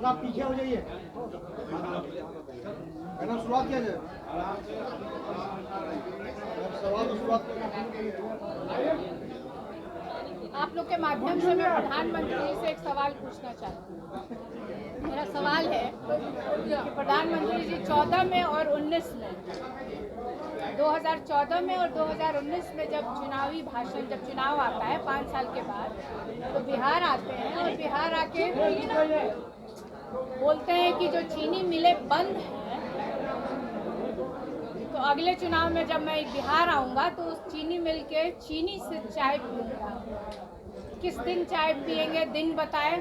आप पीछे हो जाइए। मैडम शुरुआत किया जाए। सवाल की शुरुआत। आप लोग के माध्यम से मैं प्रधानमंत्री जी से एक सवाल पूछना चाहती हूँ। मेरा सवाल है कि प्रधानमंत्री जी 14 में और 19 में 2014 में और 2019 में जब चुनावी भाषण, जब चुनाव आता है 5 साल के बाद, तो बिहार आते हैं और बिहार आके बोलते हैं कि जो चीनी मिलें बंद हैं, तो अगले चुनाव में जब मैं बिहार आऊँगा तो उस चीनी मिल के चीनी से चाय पीऊँगा। किस दिन चाय पिएंगे, दिन बताएं।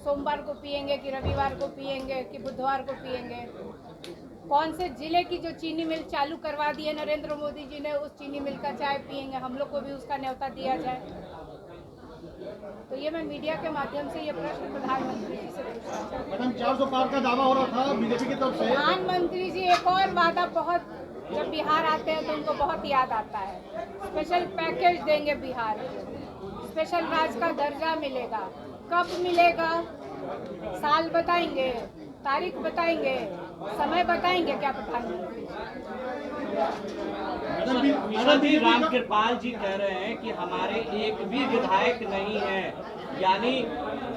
सोमवार को पिएंगे कि रविवार को पिएंगे कि बुधवार को पिएंगे। कौन से जिले की जो चीनी मिल चालू करवा दी है नरेंद्र मोदी जी ने, उस चीनी मिल का चाय पिएंगे। हम लोग को भी उसका न्योता दिया जाए। तो ये मैं मीडिया के माध्यम से ये प्रश्न प्रधानमंत्री जी से पूछना चाहती हूँ। मैडम 400 पार का दावा हो रहा था बीजेपी की तरफ से। प्रधानमंत्री जी एक और वादा, बहुत जब बिहार आते हैं तो उनको बहुत याद आता है। स्पेशल पैकेज देंगे बिहार को, स्पेशल राज्य का दर्जा मिलेगा। कब मिलेगा, साल बताएंगे, तारीख बताएंगे, समय बताएंगे क्या प्रधानमंत्री? रामकृपाल जी कह रहे हैं कि हमारे एक भी विधायक नहीं है, यानी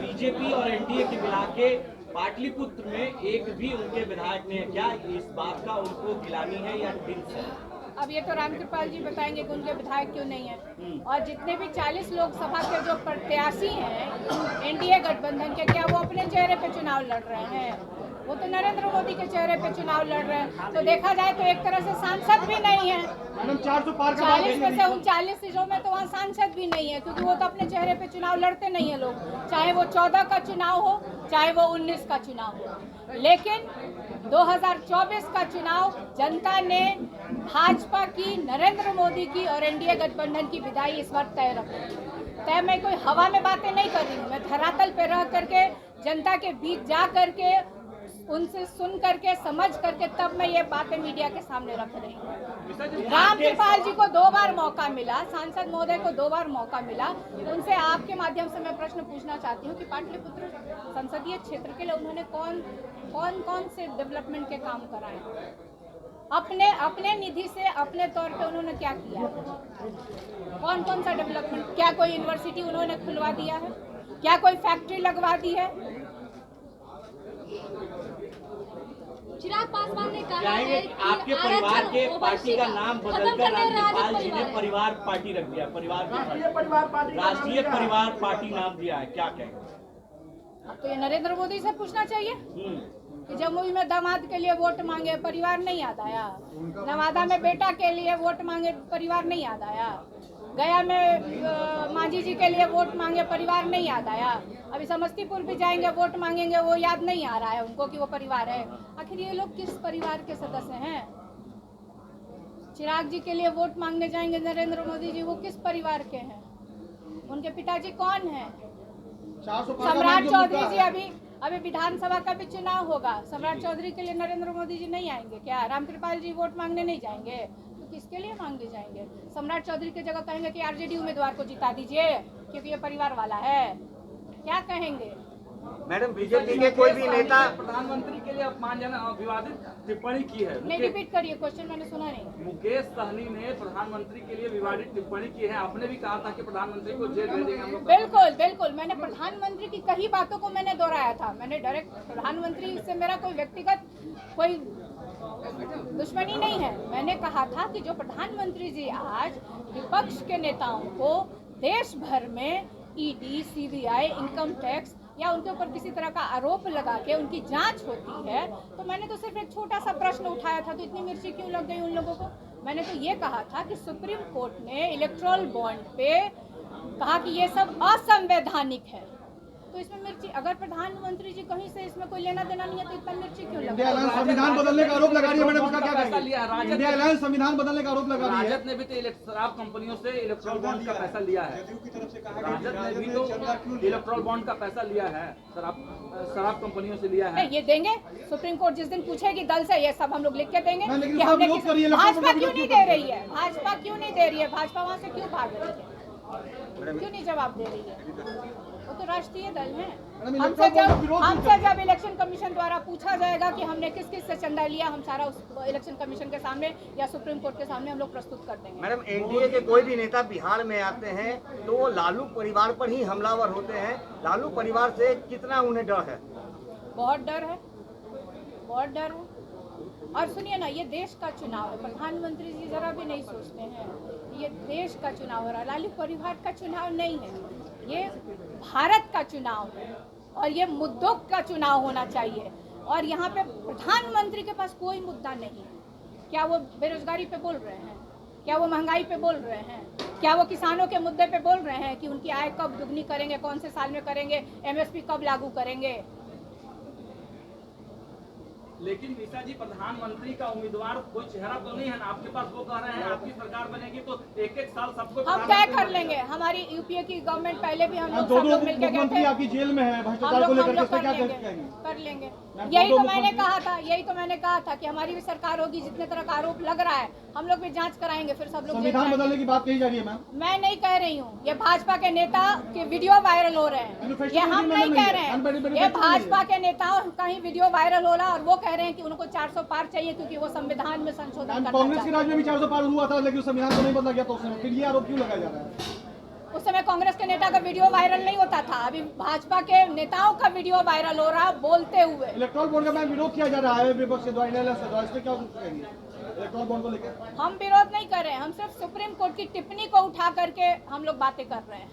बीजेपी और एनडीए के मिला के पाटलिपुत्र में एक भी उनके विधायक नहीं है। क्या इस बात का उनको गिलानी है या हिंस है? अब ये तो रामकृपाल जी बताएंगे कि उनके विधायक क्यों नहीं है। और जितने भी 40 लोकसभा के जो प्रत्याशी हैं एनडीए गठबंधन के, क्या वो अपने चेहरे पे चुनाव लड़ रहे हैं? वो तो नरेंद्र मोदी के चेहरे पे चुनाव लड़ रहे हैं। तो देखा जाए तो एक तरह से सांसद भी नहीं है। मैडम 400 पार का 40 में से 39 सीटों में तो वहाँ सांसद भी नहीं है, क्योंकि वो तो अपने चेहरे पे चुनाव लड़ते नहीं है लोग, चाहे वो 14 का चुनाव हो चाहे वो 19 का चुनाव हो। लेकिन 2024 का चुनाव जनता ने भाजपा की, नरेंद्र मोदी की और एनडीए गठबंधन की विदाई इस बार तय रखी। तय मैं कोई हवा में बातें नहीं कर रही हूँ, मैं धरातल पे रह करके जनता के बीच जा करके उनसे सुन करके समझ करके तब मैं ये बातें मीडिया के सामने रख रही हूँ। रामकृपाल जी को 2 बार मौका मिला, सांसद महोदय को 2 बार मौका मिला। उनसे आपके माध्यम से मैं प्रश्न पूछना चाहती हूँ कि पाटलिपुत्र संसदीय क्षेत्र के लिए उन्होंने कौन से डेवलपमेंट के काम कराए? अपने निधि से अपने तौर पे उन्होंने क्या किया? कौन सा डेवलपमेंट? क्या कोई यूनिवर्सिटी उन्होंने खुलवा दिया है? क्या कोई फैक्ट्री लगवा दी है? चिराग पासवान ने कहा है कि आपके परिवार के पार्टी का नाम बदलकर रामकृपाल जी ने परिवार पार्टी रख दिया, राष्ट्रीय परिवार पार्टी नाम दिया है, क्या कहेंगे? अब तो ये नरेंद्र मोदी से पूछना चाहिए कि जमुई में दामाद के लिए वोट मांगे, परिवार नहीं याद आया। नवादा में बेटा के लिए वोट मांगे, परिवार नहीं याद आया। गया में मांझी जी के लिए वोट मांगे, परिवार नहीं याद आया। अभी समस्तीपुर भी जाएंगे, वोट मांगेंगे, वो याद नहीं आ रहा है उनको कि वो परिवार है। आखिर ये लोग किस परिवार के सदस्य हैं? चिराग जी के लिए वोट मांगने जाएंगे नरेंद्र मोदी जी, वो किस परिवार के हैं? उनके पिताजी कौन हैं? सम्राट चौधरी जी, अभी विधानसभा का भी चुनाव होगा, सम्राट चौधरी के लिए नरेंद्र मोदी जी नहीं आएंगे क्या? रामकृपाल जी वोट मांगने नहीं जाएंगे तो किसके लिए मांगने जाएंगे? सम्राट चौधरी की जगह कहेंगे कि आरजेडी उम्मीदवार को जिता दीजिए क्योंकि ये परिवार वाला है, क्या कहेंगे? मैडम बीजेपी के कोई भी नेता प्रधानमंत्री के लिए अपमानजनक विवादित टिप्पणी की है। नहीं, रिपीट करिए क्वेश्चन, मैंने सुना नहीं। मुकेश सहनी ने प्रधानमंत्री के लिए विवादित टिप्पणी की है। आपने भी कहा था कि प्रधानमंत्री को जेल भेजेंगे हम लोग। बिल्कुल मैंने प्रधानमंत्री की कई बातों को मैंने दोहराया था। मैंने डायरेक्ट प्रधानमंत्री से मेरा कोई व्यक्तिगत कोई दुश्मनी नहीं है। मैंने कहा था कि जो प्रधानमंत्री जी आज विपक्ष के नेताओं को देश भर में ईडी, सीबीआई, इनकम टैक्स या उनके ऊपर किसी तरह का आरोप लगा के उनकी जांच होती है, तो मैंने तो सिर्फ एक छोटा सा प्रश्न उठाया था, तो इतनी मिर्ची क्यों लग गई उन लोगों को? मैंने तो ये कहा था कि सुप्रीम कोर्ट ने इलेक्टोरल बॉन्ड पे कहा कि ये सब असंवैधानिक है, तो इसमें मिर्ची, अगर प्रधानमंत्री जी कहीं से इसमें कोई लेना देना नहीं है तो इतना मिर्ची क्यों लगा? इंडिया अलायंस संविधान बदलने का आरोप लगा रही है मैडम, उसका क्या कहेंगे? इंडिया अलायंस संविधान बदलने का आरोप लगा रही है। राजद ने भी तो शराब कंपनियों से इलेक्ट्रल बॉन्ड का पैसा लिया है। राजद ने भी तो इलेक्ट्रल बॉन्ड का पैसा लिया है, शराब कंपनियों से लिया है। ये देंगे, सुप्रीम कोर्ट जिस दिन पूछेगी दल से, ये सब हम लोग लिख के देंगे कि हमने भाजपा भाजपा क्यों नहीं दे रही है? भाजपा क्यों नहीं दे रही है? भाजपा वहाँ से क्यों भाग रही है? क्यों नहीं जवाब दे रही है? वो तो राष्ट्रीय दल है। मैडम, हमसे इलेक्ट्रल बॉन्ड का विरोध हमसे जब इलेक्शन कमीशन द्वारा पूछा जाएगा कि हमने किस किस से चंदा लिया, हम सारा उस इलेक्शन कमीशन के सामने या सुप्रीम कोर्ट के सामने हम लोग प्रस्तुत कर देंगे। मैडम, एनडीए के कोई भी नेता बिहार में आते हैं तो वो लालू परिवार पर ही हमलावर होते हैं। लालू परिवार से कितना उन्हें डर है? बहुत डर है, बहुत डर है। और सुनिए ना, ये देश का चुनाव है, प्रधानमंत्री जी जरा भी नहीं सोचते हैं। ये देश का चुनाव हो रहा है, लालू परिवार का चुनाव नहीं है, ये भारत का चुनाव है और ये मुद्दों का चुनाव होना चाहिए। और यहाँ पे प्रधानमंत्री के पास कोई मुद्दा नहीं है। क्या वो बेरोजगारी पे बोल रहे हैं? क्या वो महंगाई पे बोल रहे हैं? क्या वो किसानों के मुद्दे पे बोल रहे हैं कि उनकी आय कब दुगनी करेंगे, कौन से साल में करेंगे, एमएसपी कब लागू करेंगे? लेकिन निशा जी, प्रधानमंत्री का उम्मीदवार कोई चेहरा तो नहीं है ना आपके पास। वो कह रहे हैं आपकी सरकार बनेगी तो एक एक साल सबको हम तय कर लेंगे। हमारी यूपीए की गवर्नमेंट पहले भी हम लोग दो सब लोग मिलकर गए मुख्यमंत्री थे। आपकी जेल में है हम भ्रष्टाचार को लोग लेकर के, क्या कर लेंगे, कहेंगे? कर लेंगे। मैम, यही दो तो मैंने मुख्यमंत्री- कहा था कि हमारी भी सरकार होगी, जितने तरह का आरोप लग रहा है हम लोग भी जांच कराएंगे, फिर सब लोग जेल संविधान जाएंगे। बदलने की बात कही जा रही है मैम। मैं नहीं कह रही हूँ, ये भाजपा के नेता के वीडियो वायरल हो रहे हैं, मैन्युफेस्टो ये हम में नहीं नहीं कह है, रहे हैं। मैन्युफेस्टो ये नहीं है। भाजपा के नेताओं का ही वीडियो वायरल हो रहा है और वो कह रहे हैं कि उनको 400 पार चाहिए क्योंकि वो संविधान में संशोधन मैम, करना कांग्रेस के चाहते राज हैं। में भी 400 पार हुआ था, लेकिन संविधान तो नहीं बदला गया, तो उस समय फिर ये आरोप क्यों लगाया जा रहा है? उस समय कांग्रेस के नेता का वीडियो वायरल नहीं होता था, अभी भाजपा के नेताओं का वीडियो वायरल हो रहा है बोलते हुए। इलेक्ट्रल बॉन्ड का मैम विरोध किया जा रहा है विपक्ष के द्वारा, न्यायालय से द्वारा, इस पे क्या कुछ कहेंगे इलेक्ट्रल बॉन्ड को लेकर? हम विरोध नहीं कर रहे हैं, हम सिर्फ सुप्रीम कोर्ट की टिप्पणी को उठा करके हम लोग बातें कर रहे हैं।